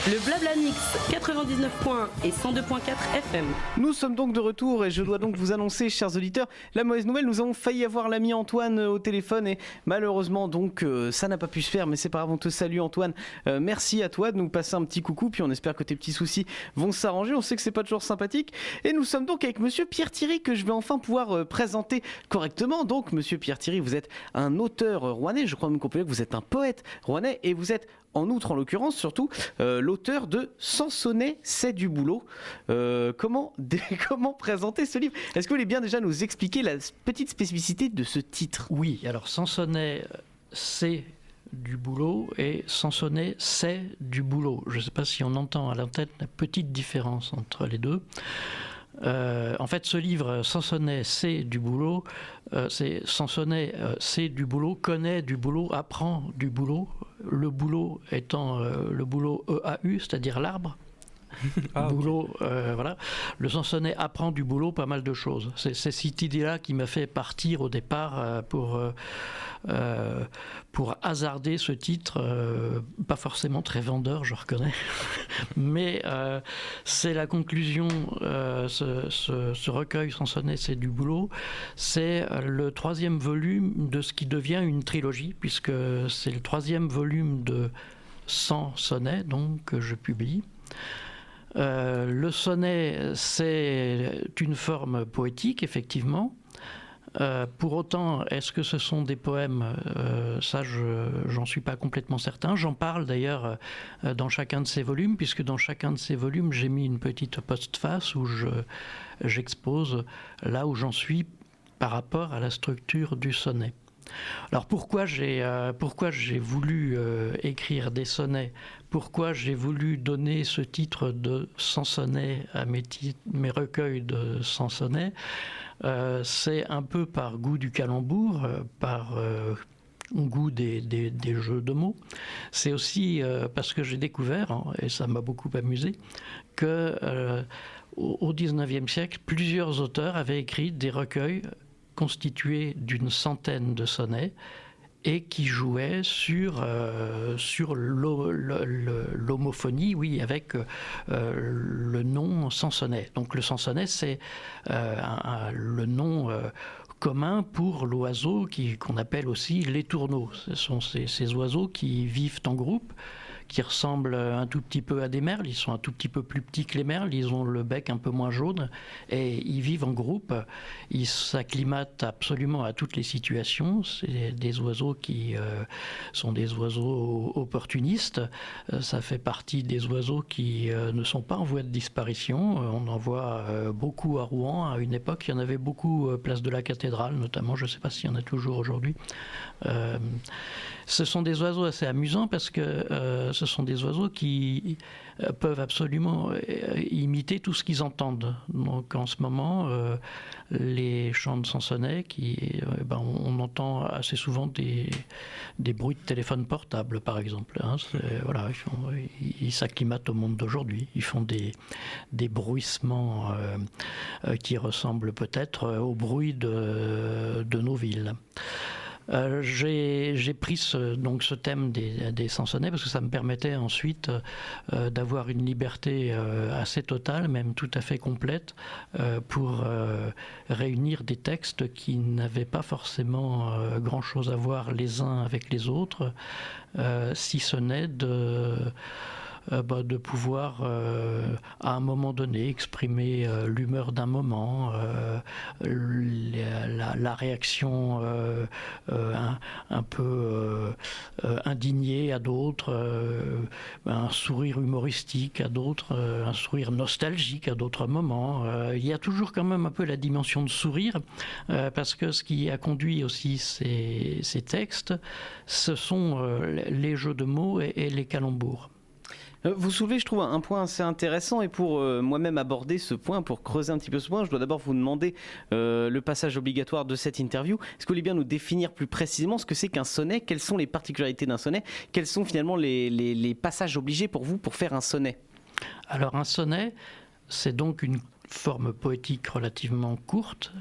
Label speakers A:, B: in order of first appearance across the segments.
A: Le Blabla Mix, 99.1 et 102.4 FM.
B: Nous sommes donc de retour et je dois donc vous annoncer, chers auditeurs, la mauvaise nouvelle. Nous avons failli avoir l'ami Antoine au téléphone et malheureusement donc ça n'a pas pu se faire, mais c'est pas grave, on te salue Antoine. Merci à toi de nous passer un petit coucou, puis on espère que tes petits soucis vont s'arranger. On sait que c'est pas toujours sympathique. Et nous sommes donc avec monsieur Pierre Thierry que je vais enfin pouvoir présenter correctement. Donc monsieur Pierre Thierry, vous êtes un auteur rouennais, je crois même qu'on peut dire que vous êtes un poète rouennais et vous êtes en outre, en l'occurrence, surtout, l'auteur de Sansonnet, c'est du boulot. Comment présenter ce livre ? Est-ce que vous voulez bien déjà nous expliquer la petite spécificité de ce titre ?
C: Oui, alors Sansonnet, c'est du boulot et Sansonnet, c'est du boulot. Je ne sais pas si on entend à l'antenne la petite différence entre les deux. En fait, ce livre, Sansonnet, c'est du boulot. C'est Sansonnet, c'est du boulot, connaît du boulot, apprend du boulot. Le boulot étant le boulot EAU, c'est-à-dire l'arbre. Boulot, okay. Voilà. Le Sansonnet apprend du boulot pas mal de choses. C'est cette idée-là qui m'a fait partir au départ pour hasarder ce titre, pas forcément très vendeur, je reconnais, mais c'est la conclusion. Ce recueil Sansonnet, c'est du boulot. C'est le 3e volume de ce qui devient une trilogie, puisque c'est le 3e volume de 100 sonnets donc, que je publie. Le sonnet, c'est une forme poétique, effectivement. Pour autant, est-ce que ce sont des poèmes ? Ça, j'en suis pas complètement certain. J'en parle d'ailleurs dans chacun de ces volumes, puisque dans chacun de ces volumes, j'ai mis une petite postface où j'expose là où j'en suis par rapport à la structure du sonnet. Alors pourquoi j'ai voulu écrire des sonnets ? Pourquoi j'ai voulu donner ce titre de 100 sonnets à mes recueils de 100 sonnets ? C'est un peu par goût du calembour, par goût des jeux de mots. C'est aussi parce que j'ai découvert, et ça m'a beaucoup amusé, que au XIXe siècle, plusieurs auteurs avaient écrit des recueils constitué d'une centaine de sonnets et qui jouait sur l'homophonie, oui, avec le nom Sansonnet. Donc le Sansonnet, c'est le nom commun pour l'oiseau qu'on appelle aussi les tourneaux. Ce sont ces oiseaux qui vivent en groupe, qui ressemblent un tout petit peu à des merles. Ils sont un tout petit peu plus petits que les merles, ils ont le bec un peu moins jaune et ils vivent en groupe. Ils s'acclimatent absolument à toutes les situations. C'est des oiseaux qui sont des oiseaux opportunistes. Ça fait partie des oiseaux qui ne sont pas en voie de disparition. On en voit beaucoup à Rouen. À une époque, il y en avait beaucoup place de la Cathédrale, notamment. Je ne sais pas s'il y en a toujours aujourd'hui. Ce sont des oiseaux assez amusants parce que ce sont des oiseaux qui peuvent absolument imiter tout ce qu'ils entendent. Donc en ce moment, les chants de Sansonnet, on entend assez souvent des bruits de téléphone portable, par exemple. Hein. Voilà, ils s'acclimatent au monde d'aujourd'hui. Ils font des bruissements qui ressemblent peut-être au bruit de nos villes. J'ai pris ce thème des Sansonnets parce que ça me permettait ensuite d'avoir une liberté assez totale, même tout à fait complète, pour réunir des textes qui n'avaient pas forcément grand-chose à voir les uns avec les autres, si ce n'est de pouvoir à un moment donné exprimer l'humeur d'un moment, la réaction un peu indignée à d'autres, un sourire humoristique à d'autres, un sourire nostalgique à d'autres moments. Il y a toujours quand même un peu la dimension de sourire, parce que ce qui a conduit aussi ces textes, ce sont les jeux de mots et les calembours.
B: Vous soulevez, je trouve, un point assez intéressant et pour moi-même aborder ce point, pour creuser un petit peu ce point, je dois d'abord vous demander le passage obligatoire de cette interview. Est-ce que vous voulez bien nous définir plus précisément ce que c'est qu'un sonnet ? Quelles sont les particularités d'un sonnet ? Quels sont finalement les passages obligés pour vous pour faire un sonnet ?
C: Alors un sonnet, c'est donc une forme poétique relativement courte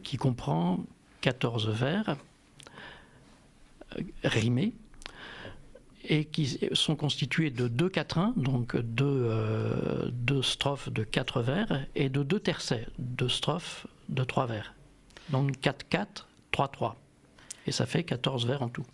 C: qui comprend 14 vers rimés. et qui sont constitués de 2 quatrains, donc deux strophes de 4 vers, et de 2 tercets, 2 strophes de 3 vers. Donc 4-4, 3-3. Et ça fait 14 vers en tout.